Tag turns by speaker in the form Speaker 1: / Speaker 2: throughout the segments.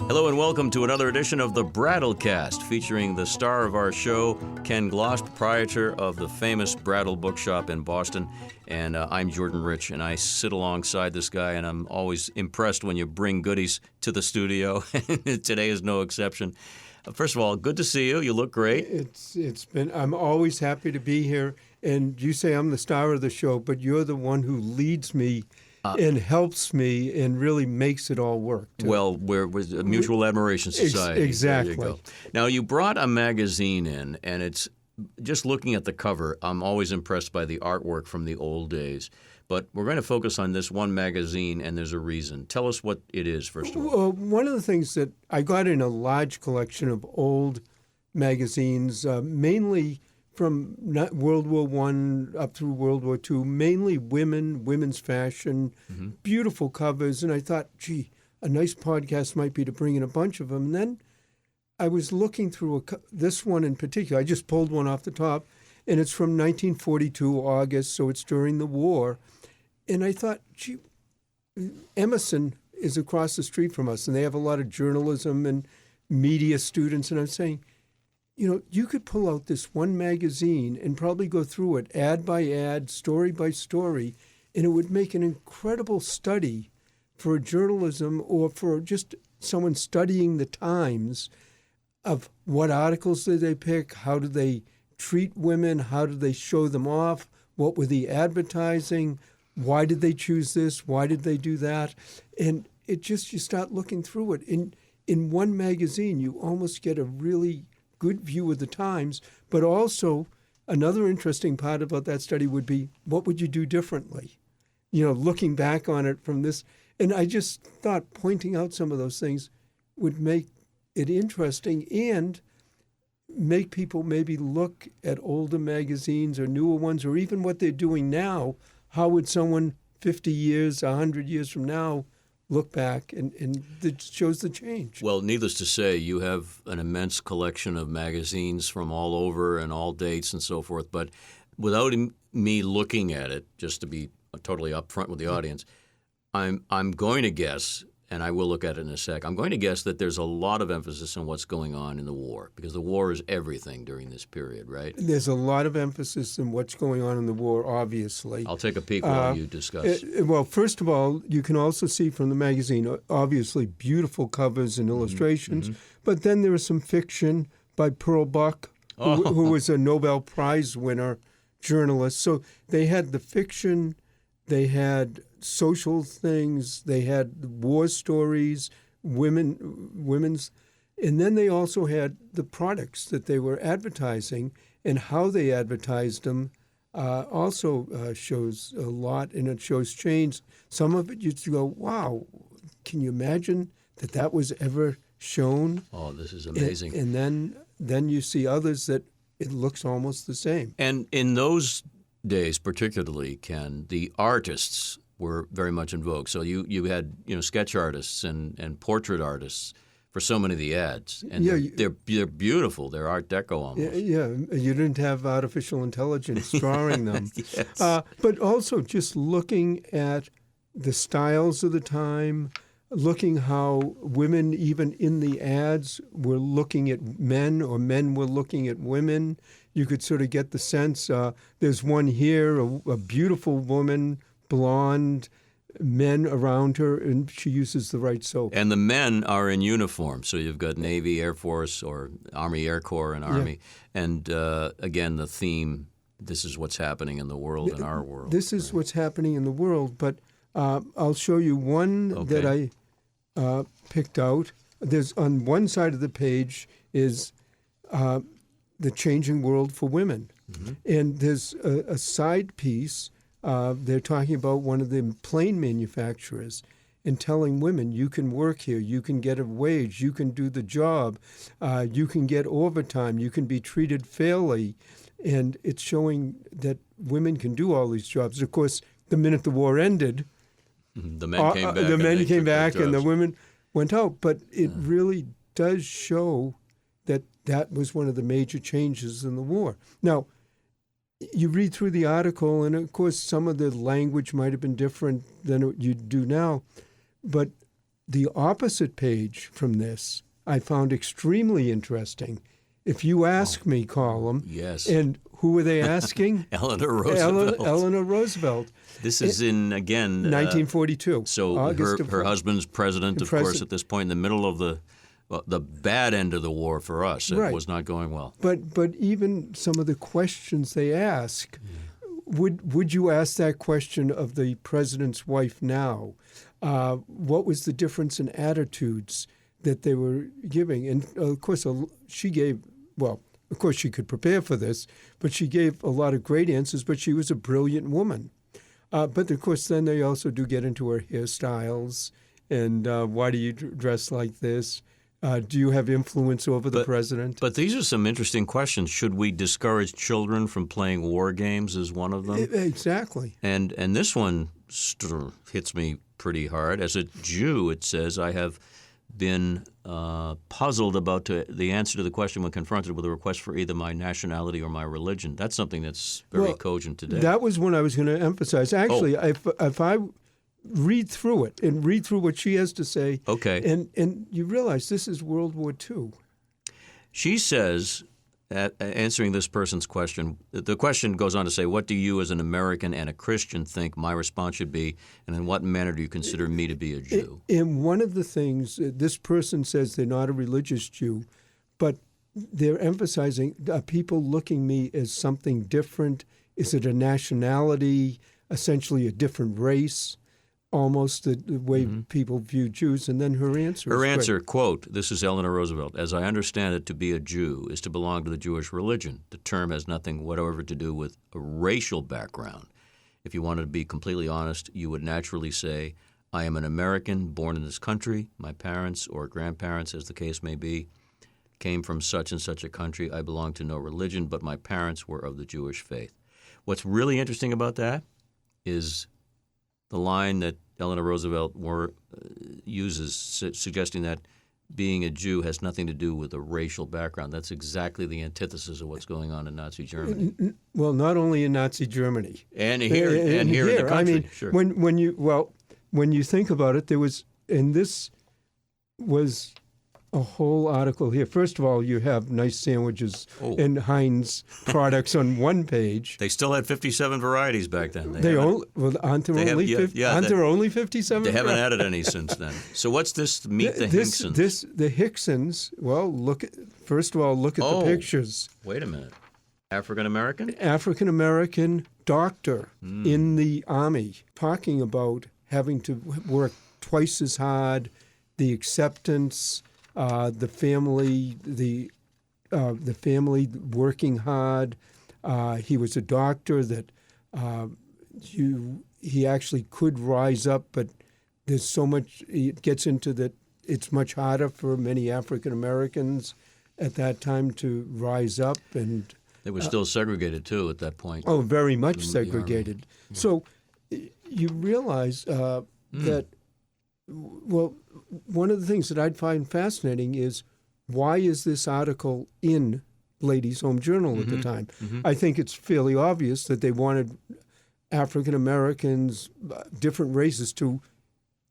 Speaker 1: Hello and welcome to another edition of the Brattlecast, featuring the star of our show, Ken Gloss, proprietor of the famous Brattle bookshop in Boston. And I'm Jordan Rich, and I sit alongside this guy, and I'm always impressed when you bring goodies to the studio. Today is no exception. First of all, good to see you. You look great.
Speaker 2: I'm always happy to be here. And you say I'm the star of the show, but you're the one who leads me and helps me and really makes it all work, too.
Speaker 1: Well, we're a mutual admiration society.
Speaker 2: Exactly.
Speaker 1: There you go. Now, you brought a magazine in, and it's just looking at the cover, I'm always impressed by the artwork from the old days. But we're going to focus on this one magazine, and there's a reason. Tell us what it is, first of all.
Speaker 2: Well, one of the things that I got in a large collection of old magazines, mainly from World War I up through World War II, mainly women's fashion, beautiful covers. And I thought, gee, a nice podcast might be to bring in a bunch of them. And then I was looking through this one in particular. I just pulled one off the top, and it's from 1942, August, so it's during the war. And I thought, gee, Emerson is across the street from us, and they have a lot of journalism and media students. And I'm saying, you know, you could pull out this one magazine and probably go through it ad by ad, story by story, and it would make an incredible study for journalism or for just someone studying the times of what articles did they pick, how do they treat women, how do they show them off, what were the advertising, why did they choose this, why did they do that? And it just, you start looking through it. In one magazine, you almost get a really good view of the times, but also another interesting part about that study would be, what would you do differently? You know, looking back on it from this. And I just thought pointing out some of those things would make it interesting and make people maybe look at older magazines or newer ones, or even what they're doing now. How would someone 50 years, 100 years from now look back, and it shows the change.
Speaker 1: Well, needless to say, you have an immense collection of magazines from all over and all dates and so forth. But without me looking at it, just to be totally upfront with the audience, I'm going to guess, and I will look at it in a sec, I'm going to guess that there's a lot of emphasis on what's going on in the war, because the war is everything during this period, right?
Speaker 2: There's a lot of emphasis on what's going on in the war, obviously.
Speaker 1: I'll take a peek while you discuss.
Speaker 2: Well, first of all, you can also see from the magazine, obviously, beautiful covers and illustrations, but then there is some fiction by Pearl Buck, who was a Nobel Prize winner journalist. So they had the fiction, they had social things, they had war stories, women's, and then they also had the products that they were advertising, and how they advertised them also shows a lot, and it shows change. Some of it you go, wow, can you imagine that was ever shown?
Speaker 1: Oh, this is amazing.
Speaker 2: And then you see others that it looks almost the same.
Speaker 1: And in those days particularly, Ken, the artists were very much in vogue. So you had sketch artists and portrait artists for so many of the ads, and they're beautiful. They're Art Deco almost.
Speaker 2: Yeah, you didn't have artificial intelligence drawing them.
Speaker 1: Yes.
Speaker 2: But also just looking at the styles of the time, looking how women, even in the ads, were looking at men, or men were looking at women. You could sort of get the sense. There's one here, a beautiful woman, blonde, men around her, and she uses the right soap.
Speaker 1: And the men are in uniform, so you've got Navy, Air Force, or Army Air Corps and Army. Yeah. And again, the theme, this is what's happening in the world, in our world.
Speaker 2: This is what's happening in the world, but I'll show you one that I picked out. There's on one side of the page is the changing world for women. And there's a side piece. They're talking about one of the plane manufacturers and telling women, you can work here, you can get a wage, you can do the job, you can get overtime, you can be treated fairly. And it's showing that women can do all these jobs. Of course, the minute the war ended,
Speaker 1: the men came back.
Speaker 2: The men came back and the women went out. But it really does show that was one of the major changes in the war. Now, you read through the article, and of course some of the language might have been different than you do now, but the opposite page from this I found extremely interesting. If you ask me, column.
Speaker 1: Yes.
Speaker 2: And who were they asking?
Speaker 1: Eleanor Roosevelt.
Speaker 2: Eleanor Roosevelt.
Speaker 1: This is in, again...
Speaker 2: 1942.
Speaker 1: So her husband's president, of course, at this point, in the middle of the bad end of the war for us. It was not going well.
Speaker 2: But even some of the questions they ask, would you ask that question of the president's wife now? What was the difference in attitudes that they were giving? And, of course, she gave, well, of course she could prepare for this, but she gave a lot of great answers, but she was a brilliant woman. But, of course, then they also do get into her hairstyles and why do you dress like this? Do you have influence over the president?
Speaker 1: But these are some interesting questions. Should we discourage children from playing war games is one of them?
Speaker 2: Exactly.
Speaker 1: And this one hits me pretty hard. As a Jew, it says, I have been puzzled about the answer to the question when confronted with a request for either my nationality or my religion. That's something that's very cogent today.
Speaker 2: That was one I was going to emphasize. Actually, if I read through it and read through what she has to say, and you realize this is World War II. She
Speaker 1: says, answering this person's question, the question goes on to say, what do you as an American and a Christian think my response should be, and in what manner do you consider me to be a Jew?
Speaker 2: And one of the things, this person says they're not a religious Jew, but they're emphasizing, are people looking me as something different? Is it a nationality, essentially a different race? Almost the way people view Jews, and then her answer.
Speaker 1: Her answer, quote, this is Eleanor Roosevelt, as I understand it, to be a Jew is to belong to the Jewish religion. The term has nothing whatever to do with a racial background. If you wanted to be completely honest, you would naturally say, I am an American born in this country. My parents or grandparents, as the case may be, came from such and such a country. I belong to no religion, but my parents were of the Jewish faith. What's really interesting about that is the line that Eleanor Roosevelt uses, suggesting that being a Jew has nothing to do with a racial background. That's exactly the antithesis of what's going on in Nazi Germany.
Speaker 2: Well, not only in Nazi Germany.
Speaker 1: And here in the country.
Speaker 2: I mean,
Speaker 1: sure.
Speaker 2: when you think about it, there was, and this was a whole article here. First of all, you have nice sandwiches and Heinz products on one page.
Speaker 1: They still had 57 varieties back then.
Speaker 2: Aren't there only 57?
Speaker 1: They haven't added any since then. So what's this? Meet the Hicksons.
Speaker 2: The Hicksons. Well, first of all, look at the pictures.
Speaker 1: Wait a minute. African American?
Speaker 2: African American doctor in the Army, talking about having to work twice as hard, the acceptance. The family working hard. He was a doctor that he actually could rise up, but there's so much. It gets into that. It's much harder for many African Americans at that time to rise up, and
Speaker 1: they were still segregated too at that point.
Speaker 2: Oh, very much segregated. Yeah. So you realize that. Well, one of the things that I'd find fascinating is why is this article in Ladies' Home Journal at the time? I think it's fairly obvious that they wanted African Americans, different races, to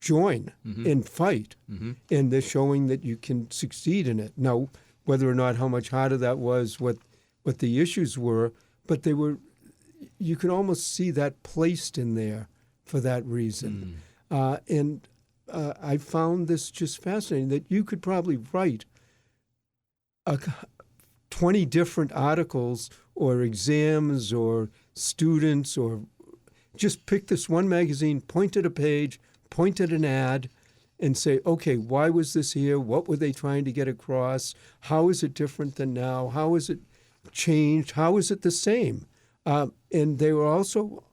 Speaker 2: join and fight, and they're showing that you can succeed in it. Now, whether or not how much harder that was, what the issues were, but they were. You could almost see that placed in there for that reason, and. I found this just fascinating that you could probably write 20 different articles or exams or students or just pick this one magazine, point at a page, point at an ad, and say, okay, why was this here? What were they trying to get across? How is it different than now? How is it changed? How is it the same? And they were also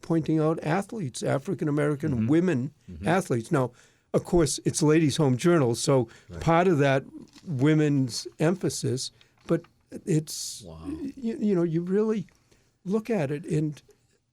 Speaker 2: pointing out athletes, African-American women athletes. Now, of course, it's Ladies' Home Journal, so part of that women's emphasis, but it's, you really look at it, and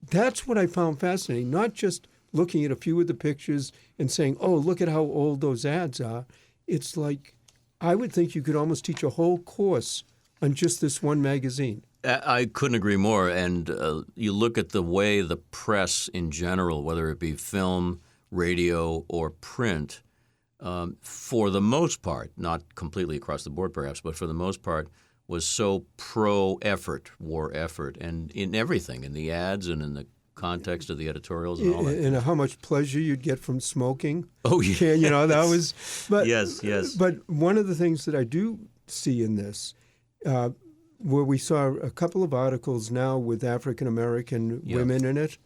Speaker 2: that's what I found fascinating, not just looking at a few of the pictures and saying, oh, look at how old those ads are. It's like, I would think you could almost teach a whole course on just this one magazine.
Speaker 1: I couldn't agree more. And you look at the way the press in general, whether it be film, radio, or print, for the most part, not completely across the board perhaps, but for the most part, was so pro-effort, war effort, and in everything, in the ads and in the context of the editorials and all that.
Speaker 2: And how much pleasure you'd get from smoking.
Speaker 1: Oh, yeah.
Speaker 2: That was. But,
Speaker 1: yes.
Speaker 2: But one of the things that I do see in this, where we saw a couple of articles now with African-American women in it,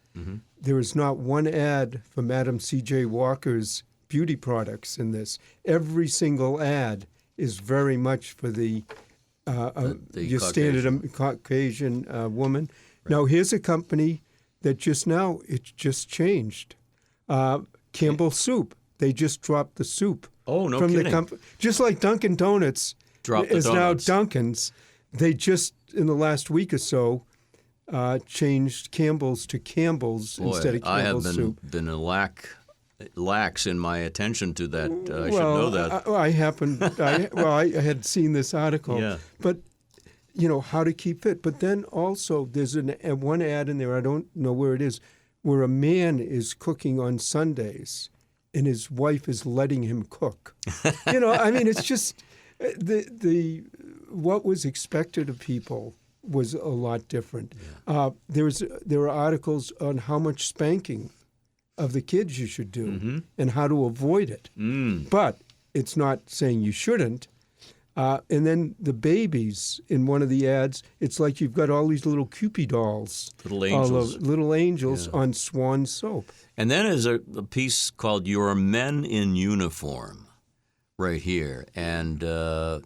Speaker 2: there is not one ad for Madam C.J. Walker's beauty products in this. Every single ad is very much for your
Speaker 1: Caucasian.
Speaker 2: standard Caucasian woman. Right. Now, here's a company that it just changed. Campbell Soup. They just dropped the soup.
Speaker 1: Oh, no
Speaker 2: from
Speaker 1: kidding.
Speaker 2: Just like Dunkin' Donuts is now Dunkin's. They just, in the last week or so, changed Campbell's to Campbell's instead of Campbell's Soup.
Speaker 1: I have been lax in my attention to that. I should know that.
Speaker 2: I had seen this article.
Speaker 1: Yeah.
Speaker 2: But how to keep fit. But then also there's one ad in there, I don't know where it is, where a man is cooking on Sundays and his wife is letting him cook. It's just the what was expected of people was a lot different. Yeah. There are articles on how much spanking of the kids you should do and how to avoid it. But it's not saying you shouldn't. And then the babies in one of the ads, it's like you've got all these little Cupid dolls. Little angels on Swan soap.
Speaker 1: And then is a piece called Your Men in Uniform right here. And I'm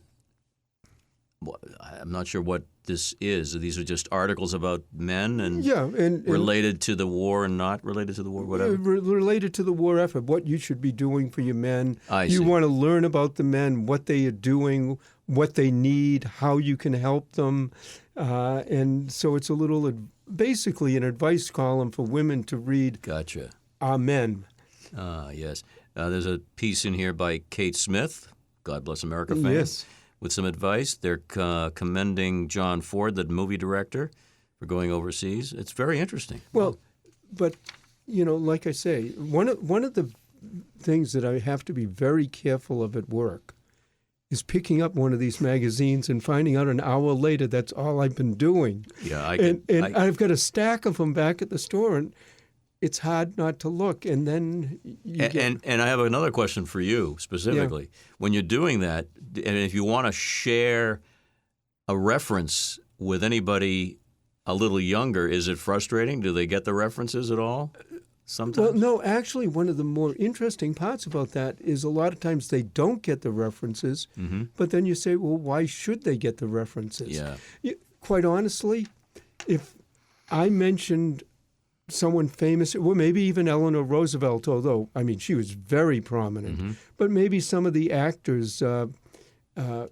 Speaker 1: not sure what this is. These are just articles about men and related to the war and not related to the war, whatever?
Speaker 2: Related to the war effort, what you should be doing for your men.
Speaker 1: You
Speaker 2: want to learn about the men, what they are doing, what they need, how you can help them. And so it's basically an advice column for women to read.
Speaker 1: Gotcha.
Speaker 2: Our men.
Speaker 1: Yes. There's a piece in here by Kate Smith, God Bless America fame.
Speaker 2: Yes.
Speaker 1: With some advice. They're commending John Ford, the movie director, for going overseas. It's very interesting.
Speaker 2: Well, but, like I say, one of the things that I have to be very careful of at work is picking up one of these magazines and finding out an hour later that's all I've been doing.
Speaker 1: Yeah,
Speaker 2: I've got a stack of them back at the store, and it's hard not to look, and then
Speaker 1: and I have another question for you specifically. Yeah. When you're doing that, and if you want to share a reference with anybody a little younger, is it frustrating? Do they get the references at all sometimes?
Speaker 2: Well, no, actually, one of the more interesting parts about that is a lot of times they don't get the references, but then you say, well, why should they get the references?
Speaker 1: Yeah.
Speaker 2: Quite honestly, if I mentioned someone famous, well, maybe even Eleanor Roosevelt, although, she was very prominent, but maybe some of the actors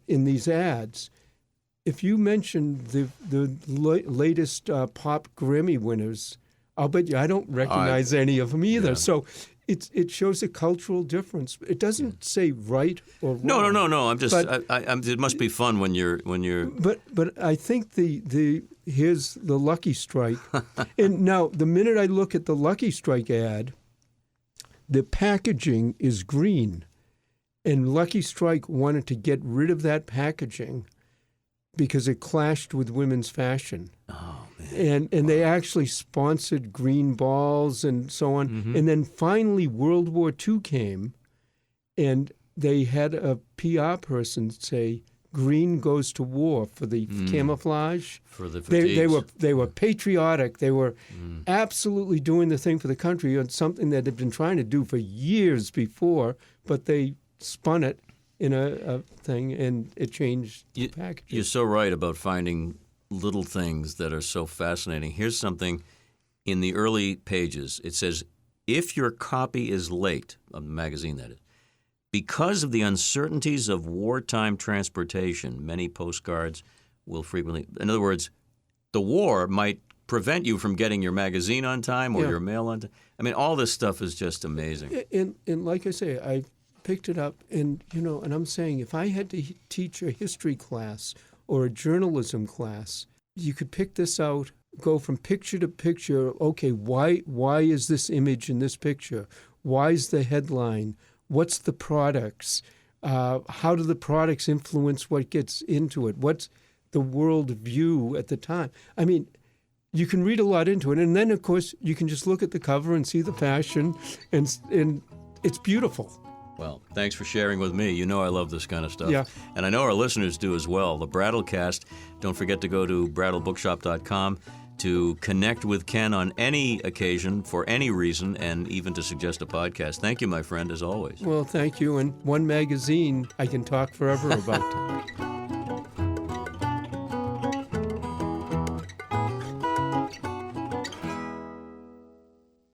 Speaker 2: in these ads, if you mention the latest pop Grammy winners, I'll bet you I don't recognize any of them either. Yeah. So it shows a cultural difference. It doesn't say right or wrong.
Speaker 1: No. I'm just. It must be fun when you're.
Speaker 2: But I think here's the Lucky Strike, and now the minute I look at the Lucky Strike ad, the packaging is green, and Lucky Strike wanted to get rid of that packaging because it clashed with women's fashion.
Speaker 1: Oh, man.
Speaker 2: And they actually sponsored green balls and so on. And then finally World War II came, and they had a PR person say, green goes to war for the camouflage.
Speaker 1: For the
Speaker 2: they were patriotic. They were absolutely doing the thing for the country, and something that they'd been trying to do for years before, but they spun it in a thing, and it changed the packaging.
Speaker 1: You're so right about finding little things that are so fascinating. Here's something in the early pages. It says, if your copy is late, of the magazine that is, because of the uncertainties of wartime transportation, many postcards will frequently, in other words, the war might prevent you from getting your magazine on time or your mail on time. All this stuff is just amazing.
Speaker 2: And like I say, I picked it up, and and I'm saying if I had to teach a history class or a journalism class, you could pick this out, go from picture to picture. Okay, why is this image in this picture? Why is the headline? what's the products? How do the products influence what gets into it? What's the world view at the time? I mean, you can read a lot into it. And then, of course, you can just look at the cover and see the fashion, and it's beautiful.
Speaker 1: Well, thanks for sharing with me. You know I love this kind of stuff.
Speaker 2: Yeah.
Speaker 1: And I know our listeners do as well. The Brattlecast, don't forget to go to brattlebookshop.com to connect with Ken on any occasion, for any reason, and even to suggest a podcast. Thank you, my friend, as always.
Speaker 2: Well, thank you. And one magazine I can talk forever about.